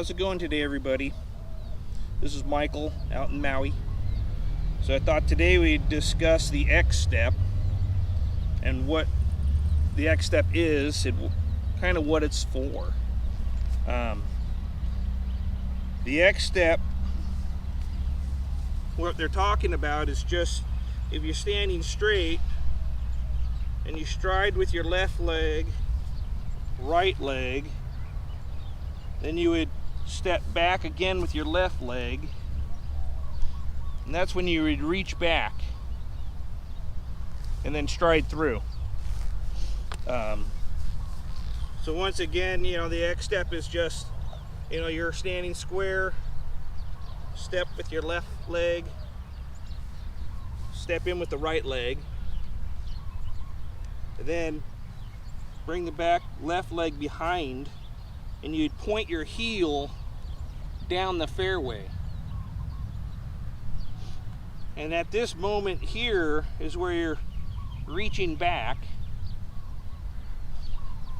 How's it going today, everybody? This is Michael out in Maui. So I thought today we'd discuss the X step and what the X step is and kind of what it's for. The X step, what they're talking about is just if you're standing straight and you stride with your left leg, right leg, then you would step back again with your left leg, and that's when you would reach back and then stride through. So once again, the X step is just, you're standing square, step with your left leg, step in with the right leg, and then bring the back left leg behind, and you'd point your heel down the fairway. And at this moment here is where you're reaching back.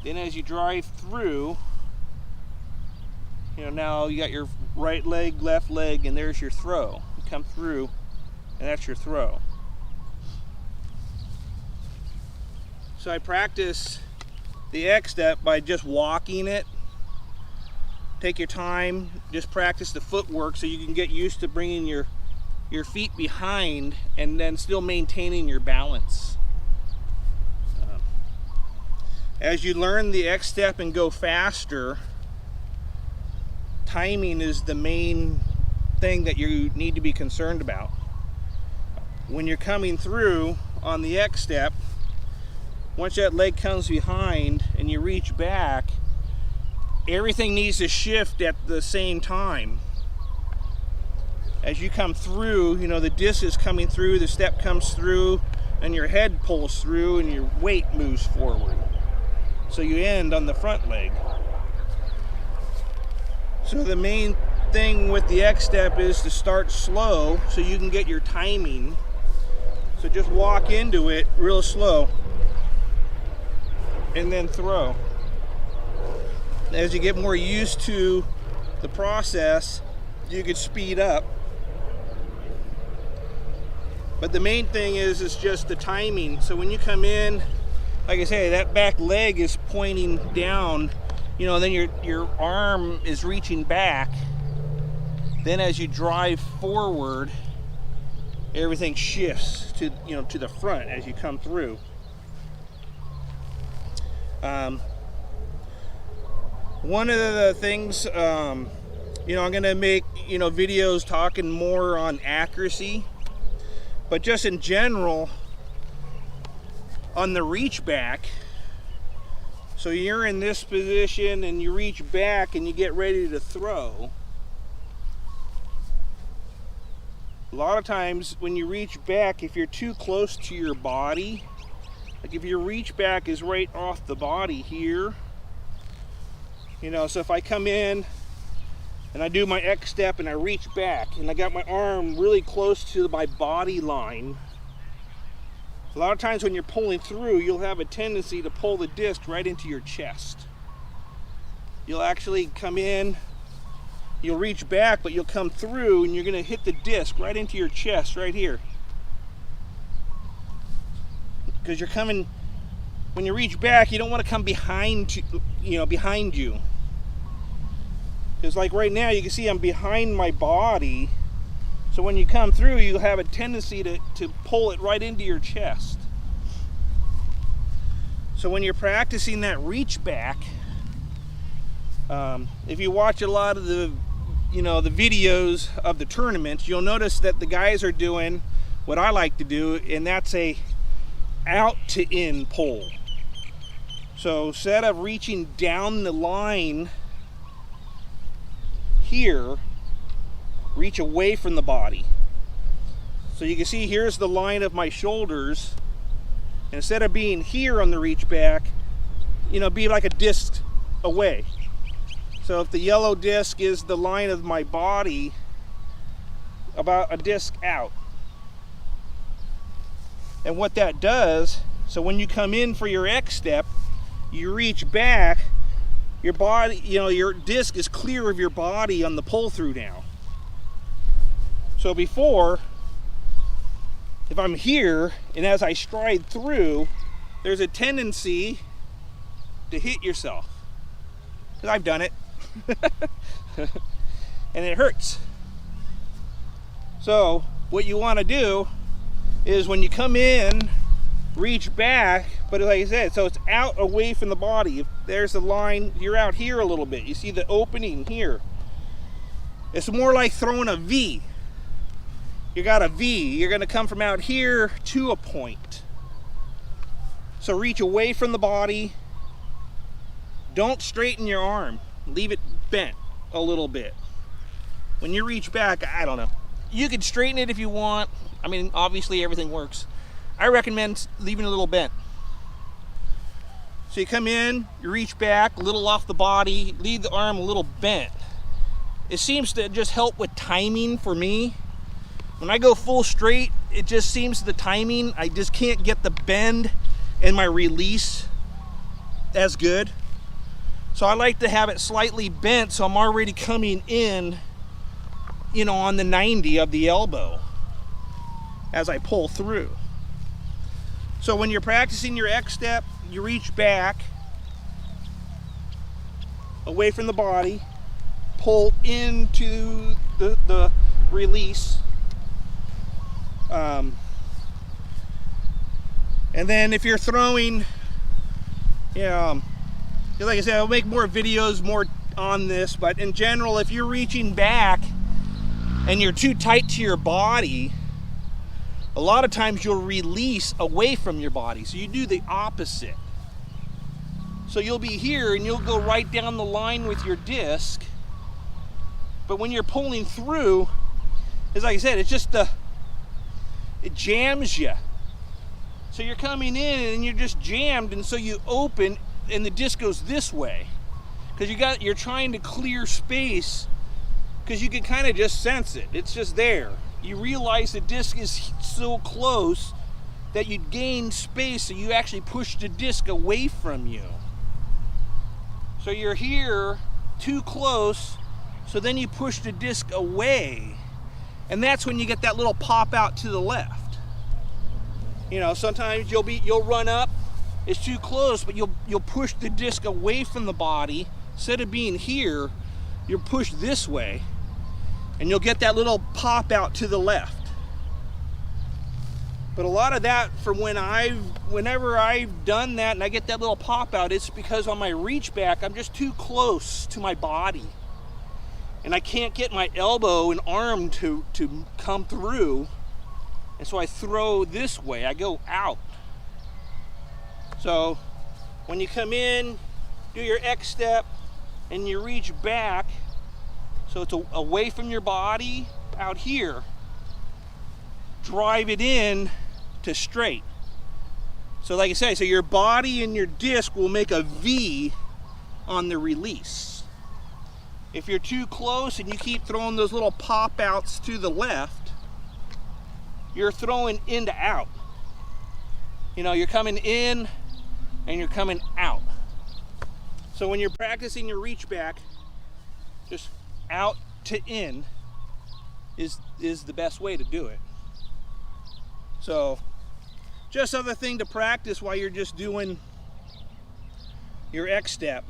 Then as you drive through, now you got your right leg, left leg, and there's your throw. You come through, and that's your throw. So I practice the X step by just walking it. Take your time, just practice the footwork so you can get used to bringing your feet behind and then still maintaining your balance. As you learn the X step and go faster, timing is the main thing that you need to be concerned about. When you're coming through on the X step, once that leg comes behind and you reach back, everything needs to shift at the same time. As you come through, the disc is coming through, the step comes through, and your head pulls through and your weight moves forward. So you end on the front leg. So the main thing with the X step is to start slow so you can get your timing. So just walk into it real slow and then throw. As you get more used to the process, you could speed up. But the main thing is just the timing. So when you come in, like I say, that back leg is pointing down, then your arm is reaching back. Then as you drive forward, everything shifts to the front as you come through. One of the things, I'm going to make, videos talking more on accuracy, but just in general, on the reach back, so you're in this position and you reach back and you get ready to throw. A lot of times when you reach back, if you're too close to your body, like if your reach back is right off the body here, so if I come in and I do my X step and I reach back and I got my arm really close to my body line, a lot of times when you're pulling through, you'll have a tendency to pull the disc right into your chest. You'll actually come in, you'll reach back, but you'll come through and you're going to hit the disc right into your chest right here. Because you're coming, when you reach back, you don't want to come behind you. Because like right now, you can see I'm behind my body. So when you come through, you'll have a tendency to pull it right into your chest. So when you're practicing that reach back, if you watch a lot of the videos of the tournaments, you'll notice that the guys are doing what I like to do, and that's a out to in pull. So instead of reaching down the line here, reach away from the body. So you can see here's the line of my shoulders. And instead of being here on the reach back, be like a disc away. So if the yellow disc is the line of my body, about a disc out. And what that does, so when you come in for your X step, you reach back, your body, you know, your disc is clear of your body on the pull through now. So before, if I'm here and as I stride through, there's a tendency to hit yourself. Because I've done it. And it hurts. So what you want to do is when you come in, reach back, but like I said, so it's out away from the body. If there's a line, you're out here a little bit. You see the opening here. It's more like throwing a V. You got a V. You're going to come from out here to a point. So reach away from the body. Don't straighten your arm. Leave it bent a little bit. When you reach back, I don't know. You can straighten it if you want. I mean, obviously everything works. I recommend leaving it a little bent. So you come in, you reach back, a little off the body, leave the arm a little bent. It seems to just help with timing for me. When I go full straight, it just seems the timing, I just can't get the bend and my release as good. So I like to have it slightly bent so I'm already coming in, you know, on the 90 of the elbow as I pull through. So when you're practicing your X step, you reach back away from the body, pull into the release. And then if you're throwing, you know, like I said, I'll make more videos more on this, but in general, if you're reaching back and you're too tight to your body, a lot of times you'll release away from your body. So you do the opposite. So you'll be here and you'll go right down the line with your disc. But when you're pulling through, as like I said, it's just it jams you. So you're coming in and you're just jammed, and so you open and the disc goes this way. Because you're trying to clear space, because you can kind of just sense it. It's just there. You realize the disc is so close that you gain space, so you actually push the disc away from you. So you're here too close, so then you push the disc away, and that's when you get that little pop out to the left. You know, sometimes you'll run up, it's too close, but you'll push the disc away from the body. Instead of being here, you'll push this way, and you'll get that little pop out to the left. But a lot of that, from whenever I've done that and I get that little pop out, it's because on my reach back, I'm just too close to my body. And I can't get my elbow and arm to come through. And so I throw this way, I go out. So when you come in, do your X step, and you reach back, so it's away from your body out here. Drive it in to straight. So like I say, so your body and your disc will make a V on the release. If you're too close and you keep throwing those little pop outs to the left, you're throwing in to out. You know, you're coming in and you're coming out. So when you're practicing your reach back, just out to in is the best way to do it. So just other thing to practice while you're just doing your X step.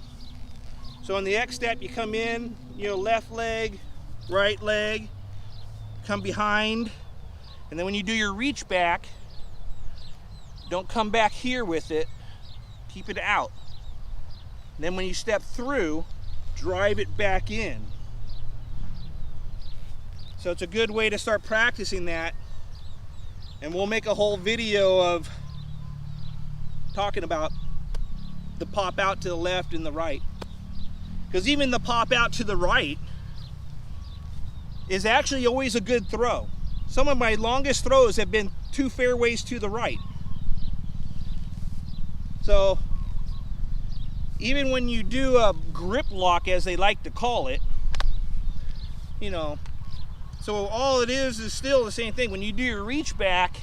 So on the X step, you come in, you know, left leg, right leg, come behind, and then when you do your reach back, don't come back here with it, keep it out. And then when you step through, drive it back in. So it's a good way to start practicing that. And we'll make a whole video of talking about the pop out to the left and the right. Because even the pop out to the right is actually always a good throw. Some of my longest throws have been 2 fairways to the right. So even when you do a grip lock, as they like to call it, you know, so all it is still the same thing. When you do your reach back,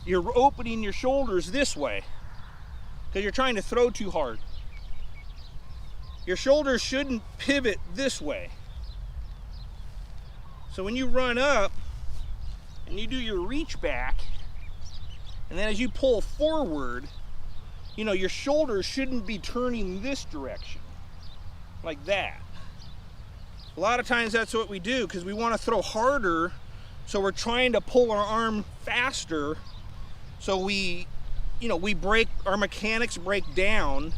you're opening your shoulders this way because you're trying to throw too hard. your shoulders shouldn't pivot this way. So when you run up and you do your reach back, and then as you pull forward, you know, your shoulders shouldn't be turning this direction, like that. A lot of times that's what we do because we want to throw harder, so we're trying to pull our arm faster, so we, you know, our mechanics break down,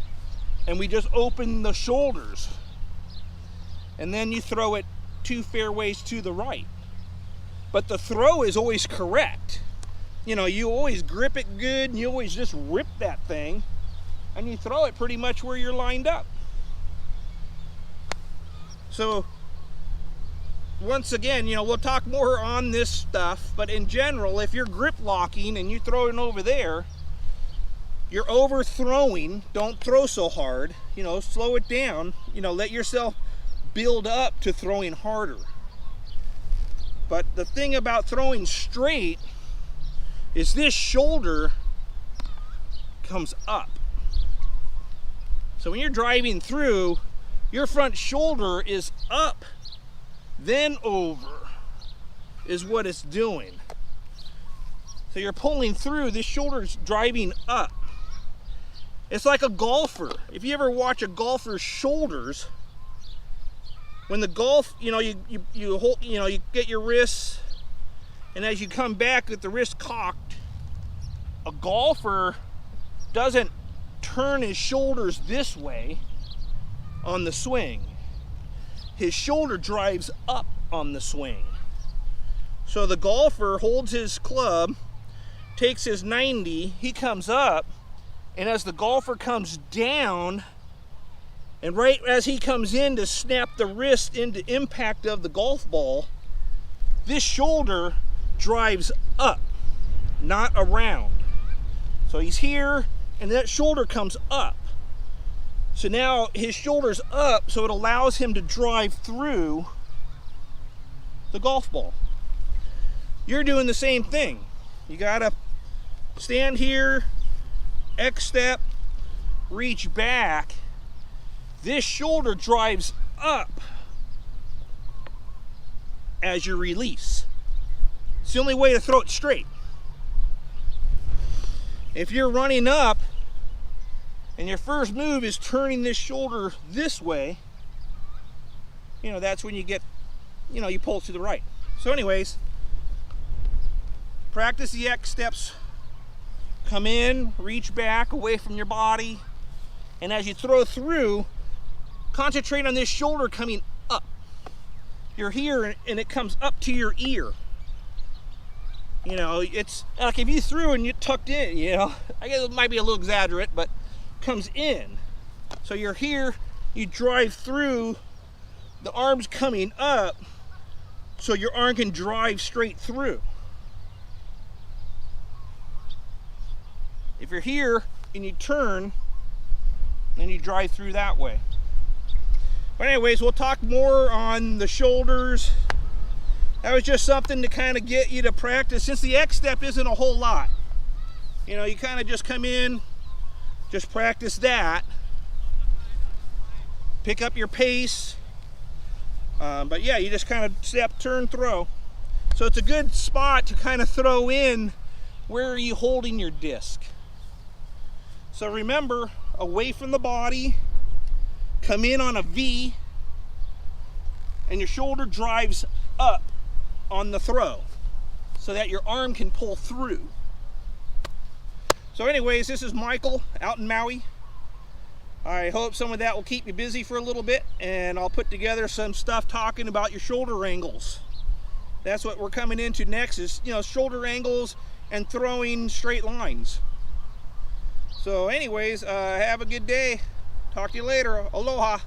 and we just open the shoulders, and then you throw it 2 fairways to the right. But the throw is always correct. You know, you always grip it good, and you always just rip that thing, and you throw it pretty much where you're lined up. So once again, you know, we'll talk more on this stuff, but in general, if you're grip locking and you throw it over there, you're overthrowing. Don't throw so hard, you know, slow it down, you know, let yourself build up to throwing harder. But the thing about throwing straight is this shoulder comes up. So when you're driving through, your front shoulder is up, then over, is what it's doing. So you're pulling through, this shoulder's driving up. It's like a golfer. If you ever watch a golfer's shoulders, when the golf, you know, you hold, you know, you get your wrists, and as you come back with the wrist cocked, a golfer doesn't turn his shoulders this way on the swing. His shoulder drives up on the swing. So the golfer holds his club, takes his 90, he comes up, and as the golfer comes down, and right as he comes in to snap the wrist into impact of the golf ball, this shoulder drives up, not around. So he's here, and that shoulder comes up. So now his shoulder's up, so it allows him to drive through the golf ball. You're doing the same thing. You gotta stand here, X step, reach back. This shoulder drives up as you release. It's the only way to throw it straight. If you're running up and your first move is turning this shoulder this way, you know, that's when you get, you know, you pull to the right. So anyways, practice the X steps. Come in, reach back away from your body, and as you throw through, concentrate on this shoulder coming up. You're here and it comes up to your ear. You know, it's like if you threw and you tucked in, you know, I guess it might be a little exaggerate, but comes in. So you're here, you drive through, the arm's coming up, so your arm can drive straight through. If you're here and you turn, then you drive through that way. But anyways, we'll talk more on the shoulders. That was just something to kind of get you to practice, since the X step isn't a whole lot. You know, you kind of just come in, just practice that. Pick up your pace. But yeah, you just kind of step, turn, throw. So it's a good spot to kind of throw in, where are you holding your disc? So remember, away from the body, come in on a V, and your shoulder drives up on the throw so that your arm can pull through. So anyways, this is Michael out in Maui. I hope some of that will keep you busy for a little bit, and I'll put together some stuff talking about your shoulder angles. That's what we're coming into next, is, you know, shoulder angles and throwing straight lines. So anyways, have a good day. Talk to you later. Aloha.